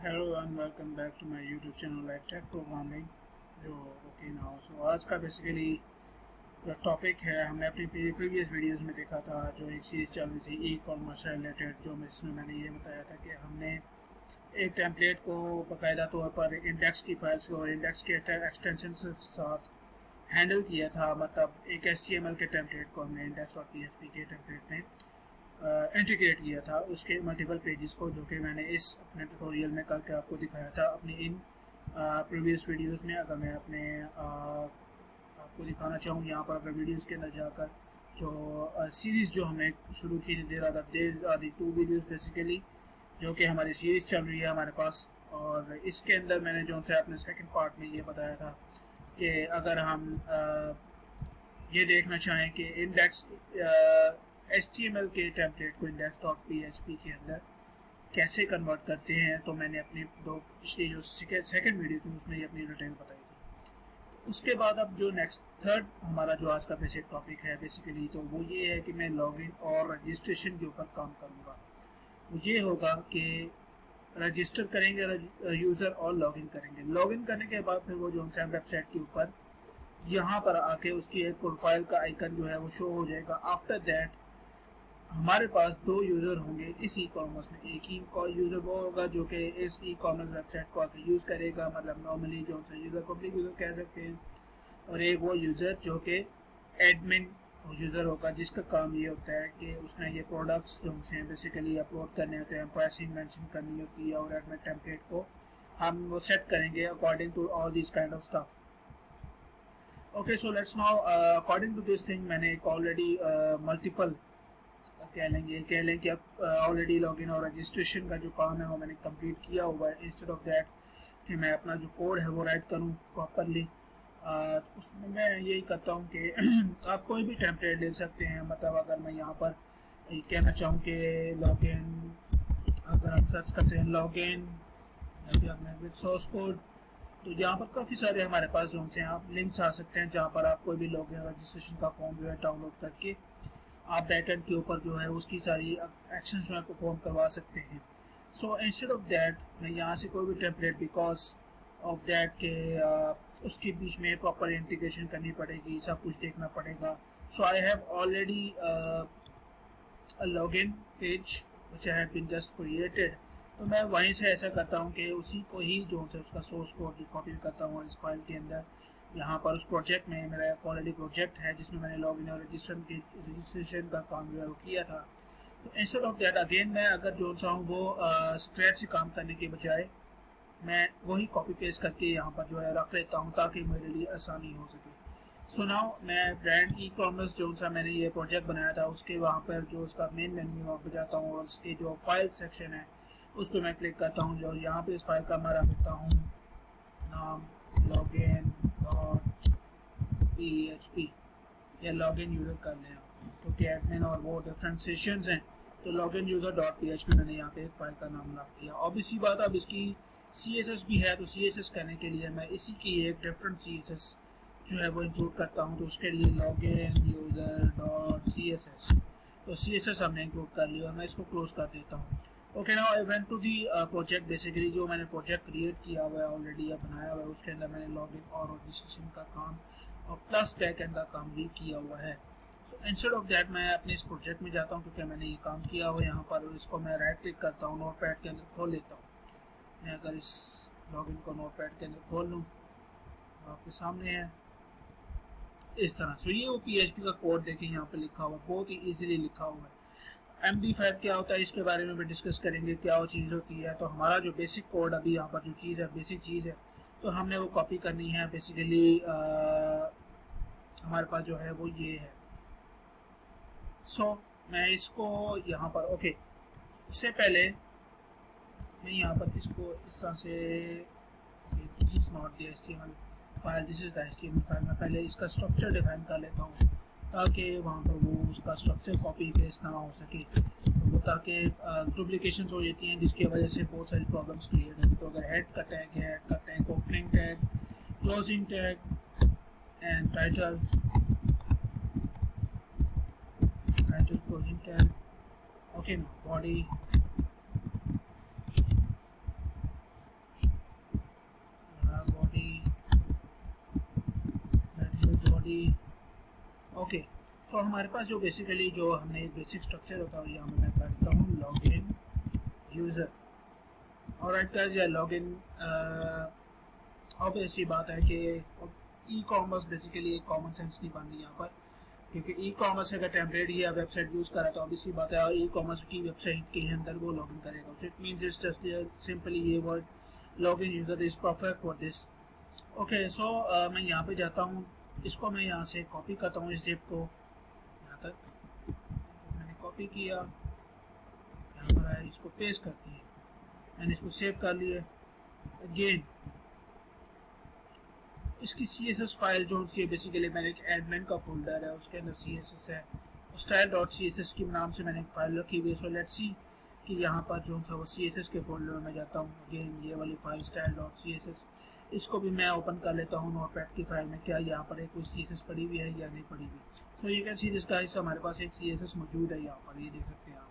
Hello and welcome back to my YouTube channel like tech programming जो okay now. So आज का basically जो topic है हमने अपनी प्रीवियस वीडियोस में देखा था, जो एक सीरीज चल रही थी ई कॉमर्स से रिलेटेड, जो इसमें मैंने ये बताया था कि हमने एक टेम्पलेट को बाकायदा तौर पर इंडेक्स की फाइल्स और इंडेक्स के एक्सटेंशन के साथ हैंडल किया था। मतलब एक HTML के टेम्पलेट को हमने index.php के टेम्पलेट में इंटीग्रेट किया था, उसके मल्टीपल पेजेस को, जो कि मैंने इस अपने ट्यूटोरियल में करके आपको दिखाया था अपनी इन प्रीवियस वीडियोस में। अगर मैं अपने आपको दिखाना चाहूँ यहाँ पर, अगर वीडियोस के अंदर जाकर जो सीरीज़ जो हमने शुरू की, there are the 2 videos basically, जो कि हमारी सीरीज़ चल रही है हमारे पास। और इसके अंदर मैंने जो से अपने सेकंड पार्ट में ये बताया था कि अगर हम ये देखना चाहें कि इंडेक्स HTML के टेम्पलेट को index.php के अंदर कैसे कन्वर्ट करते हैं, तो मैंने अपनी दो पिछली जो सेकंड वीडियो थी उसमें ये अपनी डिटेल बताई थी। उसके बाद अब जो नेक्स्ट थर्ड हमारा जो आज का बेसिक टॉपिक है बेसिकली, तो वो ये है कि मैं लॉगिन और रजिस्ट्रेशन के ऊपर काम करूँगा। वो ये होगा कि रजिस्टर करेंगे यूज़र और लॉगिन करेंगे। लॉगिन करने के बाद फिर वो जो है वेबसाइट के ऊपर यहाँ पर आके उसकी एक प्रोफाइल का आइकन जो है वो शो हो जाएगा। आफ्टर दैट हमारे पास 2 यूज़र होंगे इस ई कॉमर्स में। एक ही यूज़र वो होगा जो कि इस ई कॉमर्स वेबसाइट को आके यूज़ करेगा, मतलब नॉर्मली जो सा यूज़र पब्लिक यूज़र कह सकते हैं। और एक वो यूज़र जो कि एडमिन यूज़र होगा, जिसका काम ये होता है कि उसने ये प्रोडक्ट्स जो हैं बेसिकली अपलोड करने होते हैं, प्राइसिंग मेंशन करनी होती है, और एडमिन टेम्पलेट को हम वो सेट करेंगे according to all this kind of stuff. Okay, so let's now according to this thing मैंने एक ऑलरेडी मल्टीपल कह लें कि अब ऑलरेडी लॉगिन और रजिस्ट्रेशन का जो काम है वो मैंने कंप्लीट किया हुआ है। इंस्टेड ऑफ दैट कि मैं अपना जो कोड है वो राइट करूँ प्रॉपरली, उसमें मैं यही करता हूँ कि आप कोई भी टेम्पलेट ले सकते हैं। मतलब अगर मैं यहाँ पर कहना चाहूँ कि लॉगिन, अगर हम सर्च करते हैं लॉगिन विद सोर्स कोड, तो यहाँ पर काफ़ी सारे हमारे पास जो हैं आप लिंक्स आ सकते हैं, जहाँ पर आप कोई भी लॉगिन रजिस्ट्रेशन का फॉर्म जो है डाउनलोड करके आप बैकएंड के ऊपर जो है उसकी सारी एक्शंस जो है परफॉर्म करवा सकते हैं। सो इंस्टेड ऑफ दैट मैं यहाँ से कोई भी टेम्पलेट, बिकॉज ऑफ दैट के उसके बीच में प्रॉपर इंटीग्रेशन करनी पड़ेगी, सब कुछ देखना पड़ेगा। So I have already login page which I have been just created. तो मैं वहीं से ऐसा करता हूँ कि उसी को ही जो है उसका सोर्स कोड जो कॉपी करता हूँ इस फाइल के अंदर। यहाँ पर उस प्रोजेक्ट में मेरा एक ऑलरेडी प्रोजेक्ट है जिसमें मैंने लॉगिन और रजिस्ट्रेशन का काम जो है वो किया था। तो इंस्टेड ऑफ दैट अगेन मैं अगर जो चाहूँ वो स्क्रेच से काम करने के बजाय मैं वही कॉपी पेस्ट करके यहाँ पर जो है रख लेता हूँ, ताकि मेरे लिए आसानी हो सके। सो नाउ मैं ब्रांड ई कॉमर्स जो सा मैंने ये प्रोजेक्ट बनाया था उसके वहाँ पर जो उसका मेन मेन्यू है वहाँ पर जाता हूँ, और उसके जो फाइल सेक्शन है उस पर मैं क्लिक करता हूँ। जो यहाँ पे इस फाइल का मैं रख देता हूँ नाम login.php, या लॉगिन यूज़र कर लें आप, क्योंकि एडमिन और वो डिफरेंट सेशंस हैं। तो लॉगिन यूज़र.php मैंने यहाँ पे एक फाइल का नाम रख दिया। ऑब्वियसली बात, अब इसकी CSS भी है, तो CSS करने के लिए मैं इसी की एक डिफरेंट CSS जो है वो इंक्लूड करता हूँ। तो उसके लिए लॉगिन यूज़र.css, तो CSS हमने इंक्लूड कर लिया और मैं इसको क्लोज कर देता हूँ। Okay, now I went to the project. Basically जो मैंने प्रोजेक्ट क्रिएट किया हुआ है ऑलरेडी या बनाया हुआ है, उसके अंदर मैंने लॉगिन और रजिस्ट्रेशन का काम और प्लस बैकएंड का काम भी किया हुआ है। सो इंस्टेड ऑफ दैट मैं अपने इस प्रोजेक्ट में जाता हूँ, क्योंकि मैंने ये काम किया हुआ है यहाँ पर। इसको मैं राइट क्लिक करता हूँ, नोटपैड के अंदर खोल लेता हूँ। मैं अगर इस लॉगिन को नोटपैड के अंदर खोल लूँ तो आपके सामने है इस तरह। सो ये वो PHP का कोड देखें यहाँ पे लिखा हुआ है, बहुत ही ईजिली लिखा हुआ है। MD5 क्या होता है इसके बारे में भी डिस्कस करेंगे, क्या वो चीज़ होती है। तो हमारा जो बेसिक कोड अभी यहाँ पर जो चीज़ है, बेसिक चीज़ है, तो हमने वो कॉपी करनी है। बेसिकली हमारे पास जो है वो ये है। सो मैं इसको यहाँ पर ओके, उससे पहले मैं यहाँ पर इसको इस तरह से, this is not the HTML file, this is the HTML file. मैं पहले इसका स्ट्रक्चर डिफाइन कर लेता हूँ, ताकि वहाँ पर वो उसका स्ट्रक्चर कॉपी पेस्ट ना हो सके, तो वो ताकि डुप्लीकेशन हो जाती हैं, जिसकी वजह से बहुत सारी प्रॉब्लम्स क्रिएट होती हैं। तो अगर हेड का टैग है, हेड का tag, opening tag, closing tag and title, closing tag. Okay, ना बॉडी, सो हमारे पास जो बेसिकली जो हमने एक बेसिक स्ट्रक्चर होता है यहाँ मैं करता हूँ लॉगिन यूज़र। और राइट गाइस, या लॉगिन अब ऐसी बात है कि ई कॉमर्स बेसिकली एक कॉमन सेंस नहीं बन रही यहाँ पर, क्योंकि ई कॉमर्स अगर टेम्परेरी या वेबसाइट यूज़ करा तो ऑब्वियसली बात है ई कॉमर्स की वेबसाइट के अंदर वो लॉगिन करेगा। So it means it's just simply ये word login user is perfect for this. Okay, so मैं यहाँ पे जाता हूँ, इसको मैं यहाँ से कॉपी करता हूँ इस डिव को यहाँ तक, तो मैंने कॉपी किया, यहाँ पर आया, इसको पेस्ट कर दिया, मैंने इसको सेव कर लिया। अगेन इसकी CSS फाइल जो सी है बेसिकली मैंने एक एडमिन का फोल्डर है उसके अंदर CSS है, style.css के नाम से मैंने एक फाइल रखी हुई है। सो लेट्स सी कि यहाँ पर जो सा वो CSS के फोल्डर में मैं जाता हूँ। अगेन ये वाली फाइल style.css, इसको भी मैं ओपन कर लेता हूँ नोटपैड की फाइल में, क्या यहाँ पर एक कोई CSS पड़ी हुई है या नहीं पड़ी हुई। सो you can see this guys, हमारे पास एक CSS मौजूद है यहाँ पर, ये देख सकते हैं आप।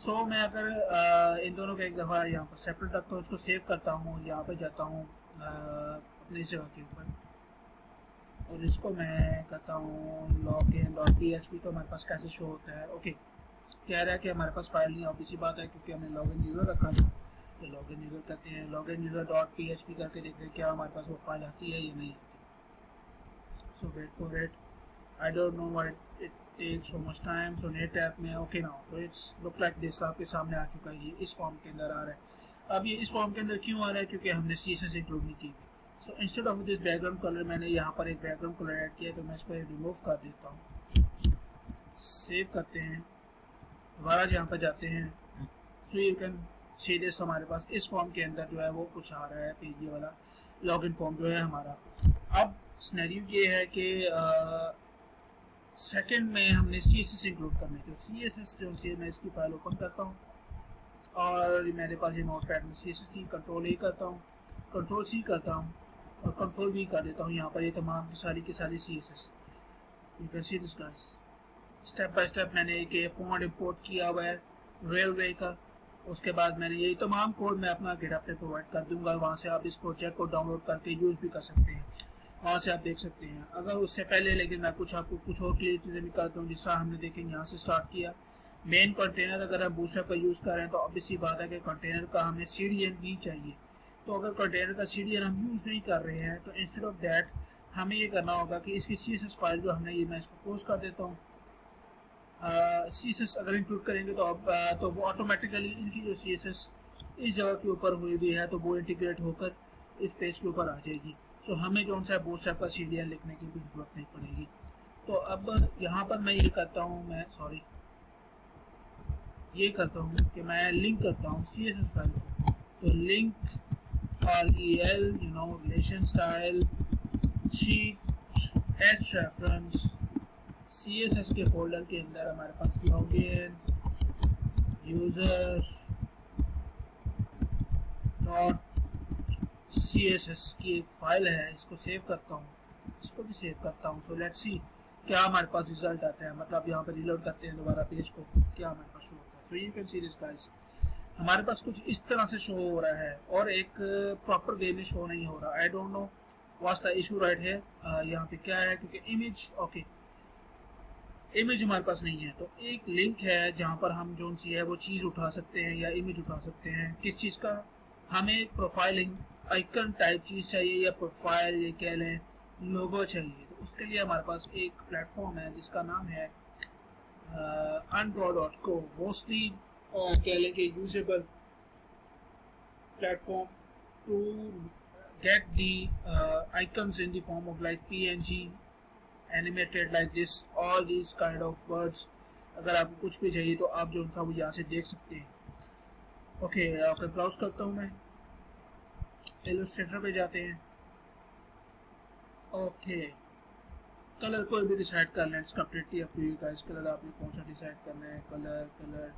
सो मैं अगर इन दोनों का एक दफ़ा यहाँ पर सेपरेट रखता हूँ, इसको सेव करता हूँ और यहाँ पर जाता हूँ अपनी जगह के ऊपर, और इसको मैं करता हूँ login.php, तो हमारे पास कैसे शो होता है। ओके, कह रहा है कि हमारे पास फाइल नहीं, ऑब्वियसली बात है क्योंकि हमने लॉगिन यूज़र रखा था। तो लॉगिन यूज़र करते हैं, लॉगिन यूज़र.php करके देखते हैं क्या हमारे पास वो फाइल आती है या नहीं आती। So wait for it, I don't know why it take so much time. So net app में okay now, so it's look like this, आपके सामने आ चुका है, ये इस फॉर्म के अंदर आ रहा है। अब ये इस फॉर्म के अंदर क्यों आ रहा है, क्योंकि हमने CSS इंक्लूड नहीं की हुई। So instead of this background colour, मैंने यहाँ पर एक बैकग्राउंड कलर ऐड किया, तो मैं इसको रिमूव कर देता हूँ। सेव करते हैं, दोबारा यहाँ पर जाते हैं। सो यू कैन सी दिस, हमारे पास इस फॉर्म के अंदर जो है वो कुछ आ रहा है, पेज ये वाला लॉगिन फॉर्म जो है हमारा। अब सिनेरियो ये है कि सेकंड में हमने CSS इंक्लूड करने थे। CSS जो है मैं इसकी फाइल ओपन करता हूँ और मेरे पास ये नोटपैड में CSS थी, कंट्रोल A करता हूँ, कंट्रोल C करता हूँ और कंट्रोल V कर देता हूँ। यहाँ पर ये तमाम की सारी CSS, you can see this guys, step by step मैंने एक फॉन्ट इंपोर्ट किया हुआ है रेलवे का। उसके बाद मैंने ये तमाम कोड मैं अपना गिटहब पे प्रोवाइड कर दूंगा, वहाँ से आप इस प्रोजेक्ट को डाउनलोड करके यूज़ भी कर सकते हैं, वहाँ से आप देख सकते हैं। अगर उससे पहले लेकिन मैं आपको कुछ और क्लियर चीज़ें भी करता हूँ, जिस तरह हमने देखेंगे यहाँ से स्टार्ट किया। मेन कंटेनर अगर हम बूटस्ट्रैप का यूज़ कर रहे हैं तो ऑब्वियसली बात है कि कंटेनर का हमें CDN भी चाहिए। तो अगर कंटेनर का CDN हम यूज़ नहीं कर रहे हैं तो इंस्टेड ऑफ दैट हमें ये करना होगा कि इसकी CSS फाइल जो हमने, ये मैं इसको क्लोज कर देता हूँ। CSS अगर इंक्लूड करेंगे तो अब तो वो ऑटोमेटिकली इनकी जो CSS इस जगह के ऊपर हुई हुई है तो वो इंटीग्रेट होकर इस पेज के ऊपर आ जाएगी। सो हमें जो सा बूटस्ट्रैप का CDN लिखने की भी जरूरत नहीं पड़ेगी। तो अब यहाँ पर मैं ये करता हूँ, मैं सॉरी ये करता हूँ कि मैं लिंक करता हूँ CSS फाइल को। तो link REL relation style sheet H reference CSS के फोल्डर के अंदर हमारे पास लॉगिन यूज़र .css की एक फाइल है, इसको सेव करता हूँ, इसको भी सेव करता हूँ। सो लेट्स सी क्या हमारे पास रिजल्ट आता है, मतलब यहाँ पे रिलोड करते हैं दोबारा पेज को, क्या हमारे पास शो होता है। सो you can see this guys, हमारे पास कुछ इस तरह से शो हो रहा है और एक प्रॉपर वे में शो नहीं हो रहा। आई don't know what's the issue right है, यहाँ पे क्या है, क्योंकि इमेज ओके इमेज हमारे पास नहीं है। तो एक लिंक है जहाँ पर हम जो सी है वो चीज़ उठा सकते हैं या इमेज उठा सकते हैं। किस चीज़ का, हमें एक प्रोफाइलिंग आइकन टाइप चीज़ चाहिए या प्रोफाइल ये कह लें लोगो चाहिए। तो उसके लिए हमारे पास एक प्लेटफॉर्म है जिसका नाम है undraw.co, मोस्टली कह लें कि usable platform to get the icons in the form of like PNG animated like this, all these kind of words। अगर आपको कुछ भी चाहिए तो आप जो सा वो यहाँ से देख सकते हैं। ओके, आपका ब्राउज करता हूँ मैं, इलस्ट्रेटर पे जाते हैं। ओके, कलर कोई भी डिसाइड कर लें, it's completely up to you guys. Colour आपने कौन सा डिसाइड करना है, कलर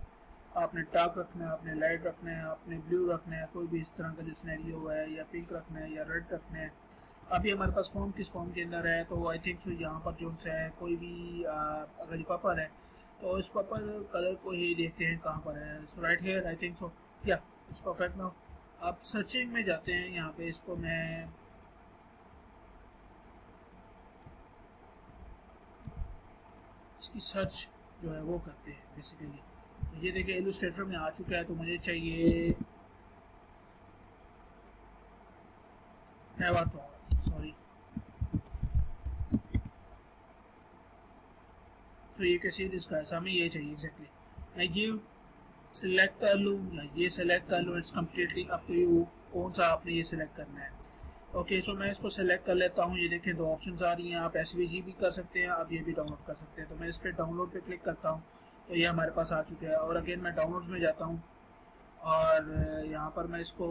आपने डार्क रखना है, आपने लाइट रखना है, आपने ब्लू रखना है, कोई भी इस तरह का जो सिनेरियो है, या पिंक रखना है या रेड रखना है। अभी हमारे पास फॉर्म किस फॉर्म के अंदर है, तो आई थिंक सो यहाँ पर जो है कोई भी अगर ये पर्पल है तो इस पर्पल कलर को ही देखते हैं कहाँ पर है। So right here I think so, yeah it's perfect now. आप सर्चिंग में जाते हैं, यहाँ पे इसको मैं इसकी सर्च जो है वो करते हैं बेसिकली। तो ये देखिए इलस्ट्रेटर में आ चुका है, तो मुझे चाहिए सॉरी। तो ये कैसे इसका है, हमें ये चाहिए एग्जैक्टली। मैं ये सिलेक्ट कर लूँ या ये सिलेक्ट कर लूँ, it's completely up to you कौन सा आपने ये सिलेक्ट करना है। ओके सो मैं इसको सिलेक्ट कर लेता हूँ। ये देखिए दो ऑप्शंस आ रही हैं, आप एसवीजी भी कर सकते हैं, आप ये भी डाउनलोड कर सकते हैं। तो मैं इस पर डाउनलोड पे क्लिक करता हूँ, तो ये हमारे पास आ चुका है। और अगेन मैं डाउनलोड्स में जाता हूँ और यहाँ पर मैं इसको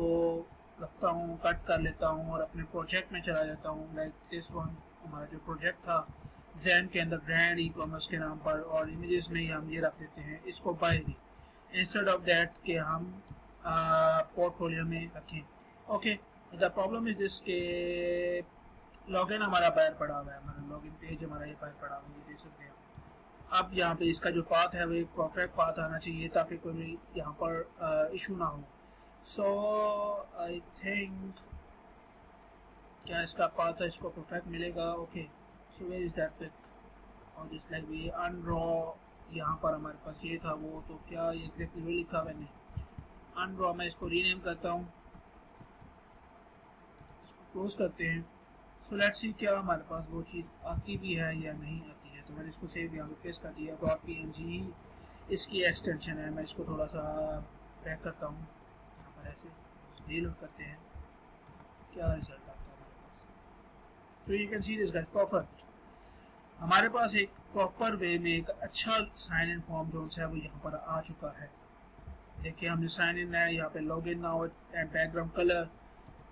रखता हूँ, कट कर लेता हूँ और अपने प्रोजेक्ट में चला जाता हूँ। लाइक दिस वन हमारा जो प्रोजेक्ट था जैन के अंदर ब्रांड ई कॉमर्स के नाम पर, और इमेजेस में ही हम ये रख देते हैं इसको बाहरी, इंस्टेड ऑफ दैट कि हम पोर्टफोलियो में रखें। Okay the problem is this के लॉगिन हमारा बाहर पड़ा हुआ है, हमारा लॉगिन पेज हमारा ये बाहर पड़ा हुआ है, ये देख सकते हैं। अब यहाँ पे इसका जो पाथ है वो एक परफेक्ट पाथ आना चाहिए ताकि कोई यहाँ पर इशू ना हो। सो आई थिंक क्या इसका पाथ है, इसको परफेक्ट मिलेगा। Okay so where is that pic, और जिस लाइक भी अनड्रॉ यहाँ पर हमारे पास ये था वो, तो क्या ये एग्जैक्टली वो लिखा मैंने अनड्रॉ। मैं इसको रीनेम करता हूँ, इसको क्लोज करते हैं। सो लेट्स सी क्या हमारे पास वो चीज़ आती भी है या नहीं आती है। तो मैंने इसको सेव यहाँ पे पेस्ट कर दिया। .png इसकी एक्सटेंशन है। मैं इसको थोड़ा सा बैक करता हूँ, यहाँ पर ऐसे रीलोड करते हैं, क्या रिजल्ट आता है हमारे पास। So you can see this guys perfect. हमारे पास एक प्रॉपर वे में एक अच्छा साइन इन फॉर्म जो है वो यहाँ पर आ चुका है। देखिए हमने साइन इन है, यहाँ पे log in now and background colour,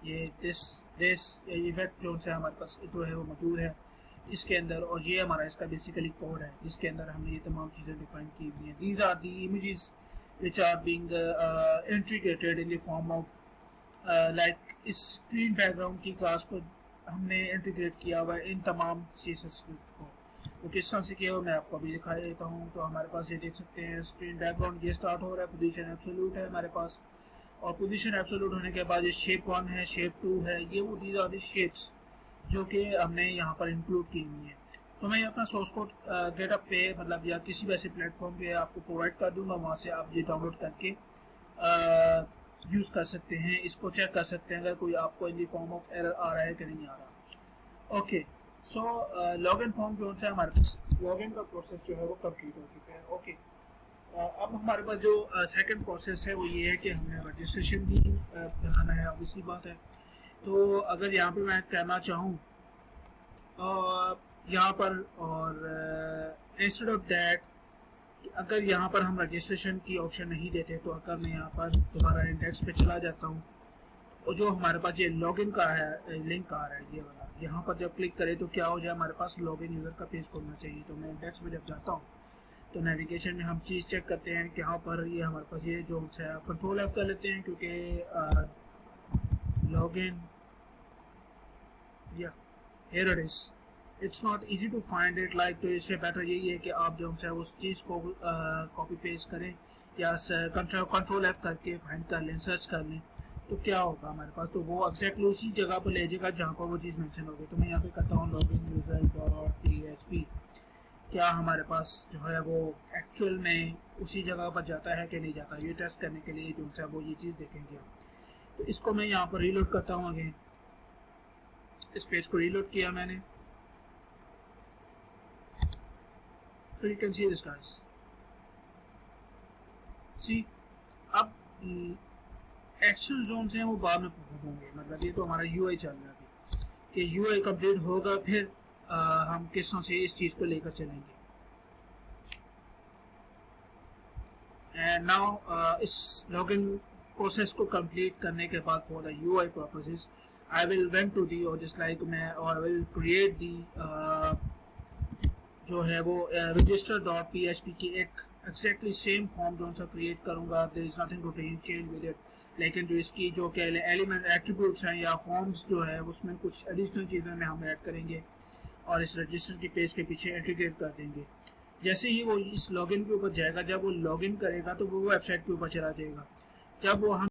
ये दिस इफेक्ट जो है हमारे पास जो है वो मौजूद है इसके अंदर। और ये हमारा इसका बेसिकली कोड है जिसके अंदर हमने ये तमाम चीज़ें डिफाइन की हुई हैं। These are the images which are being integrated in the form of like इस स्क्रीन बैकग्राउंड की क्लास को हमने इंटीग्रेट किया हुआ है इन तमाम CSS को। तो किस तरह से किया हुआ मैं आपको अभी दिखा देता हूँ। तो हमारे पास ये देख सकते हैं स्क्रीन बैकग्राउंड ये स्टार्ट हो रहा है, पोजीशन एब्सोल्यूट है हमारे पास, और पोजीशन एब्सोल्यूट होने के बाद ये शेप 1 है, शेप 2 है, ये वो दीज आर दी शेप्स जो कि हमने यहाँ पर इंक्लूड की हुई है। तो मैं अपना सोर्स कोड गेटअप पे मतलब या किसी भी ऐसे प्लेटफॉर्म पे आपको प्रोवाइड कर दूंगा, वहाँ से आप ये डाउनलोड करके यूज़ कर सकते हैं, इसको चेक कर सकते हैं अगर कोई आपको in the form of error आ रहा है कि नहीं आ रहा। ओके सो लॉगिन फॉर्म जो है हमारे पास लॉगिन का प्रोसेस जो है वो कंप्लीट हो चुका है। ओके अब हमारे पास जो सेकंड प्रोसेस है वो ये है कि हमें रजिस्ट्रेशन भी बनाना है, ऑब्वियसली बात है। तो अगर यहाँ पे मैं करना चाहूँ यहाँ पर, और इंस्टेड ऑफ दैट अगर यहाँ पर हम रजिस्ट्रेशन की ऑप्शन नहीं देते, तो अगर मैं यहाँ पर दोबारा इंडेक्स पे चला जाता हूँ, और जो हमारे पास ये लॉगिन का है लिंक आ रहा है ये वाला, यहाँ पर जब क्लिक करें तो क्या हो जाए हमारे पास लॉगिन यूज़र का पेज खोलना चाहिए। तो मैं इंडेक्स में जब जाता हूँ तो नेविगेशन में हम चीज़ चेक करते हैं कि यहाँ पर ये हमारे पास ये जो है कंट्रोल F कर लेते हैं, क्योंकि लॉगिन या here it is it's not easy to find it like. तो इससे बेटर यही है कि आप जो है उस चीज़ को कॉपी पेस्ट करें या कंट्रोल F करके फाइंड कर लें, सर्च कर लें, तो क्या होगा हमारे पास, तो वो एग्जैक्टली उसी जगह पर ले जाएगा जहाँ पर वो चीज़ मेंशन होगी। तो मैं यहाँ पे करता हूँ लॉगिन यूज़र डॉट php, क्या हमारे पास जो है वो एक्चुअल में उसी जगह पर जाता है कि नहीं जाता, ये टेस्ट करने के लिए जो है वो ये चीज़ देखेंगे हम। तो इसको मैं यहाँ पर रीलोड करता हूँ अगेन, इस पेज को रीलोड किया मैंने। So you can see this guys, see अब एक्शन जोन हैं वो बाद में परफॉर्म होंगे, मतलब ये तो हमारा UI चल रहा है कि UI कंप्लीट होगा, फिर हम किस तरह से इस चीज़ को लेकर चलेंगे। एंड नाउ इस लॉगिन प्रोसेस को कंप्लीट करने के बाद for the UI purposes I will went to the, और जस्ट लाइक मैं आई विल क्रिएट दी जो है वो रजिस्टर डॉट php की एक एक्जैक्टली सेम फॉर्म जो सा क्रिएट करूँगा। There is nothing to change with it, लेकिन जो इसकी जो कि एलिमेंट एट्रीब्यूट्स हैं या फॉर्म्स जो है उसमें कुछ एडिशनल चीज़ें में हम ऐड करेंगे और इस रजिस्टर की पेज के पीछे इंटीग्रेट कर देंगे। जैसे ही वो इस लॉगिन के ऊपर जाएगा, जब वो लॉगिन करेगा तो वो वेबसाइट के ऊपर चला जाएगा। जब वो हम